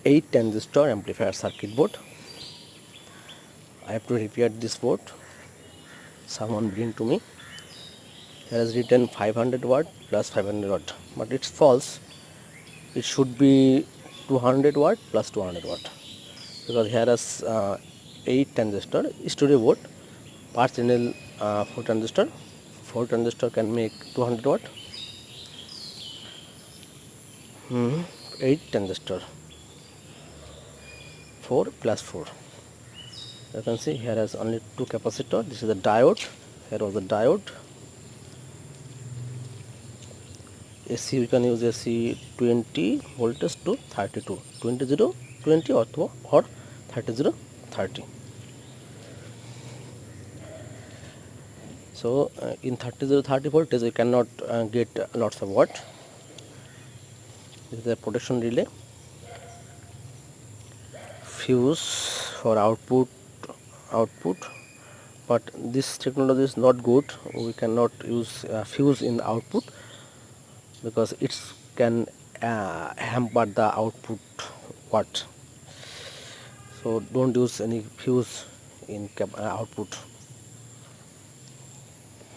8 transistor amplifier circuit board. I have to repair this board. Someone bring to me. Here is written 500 watt plus 500 watt, but it's false. It should be 200 watt plus 200 watt, because here is 8 transistor studio board, per channel 4 transistor. 4 transistor can make 200 watt. 8 transistor, 4 plus 4. You can see here has only 2 capacitor. This is a diode. Here was a diode. AC, we can use AC 20 voltage to 32, 20 0 20 or 30 0 30. So in 30 0 30 voltage we cannot get lots of watt. This is a protection relay. Fuse for output, but this technology is not good. We cannot use fuse in the output, because it can hamper the output watt. So don't use any fuse in output.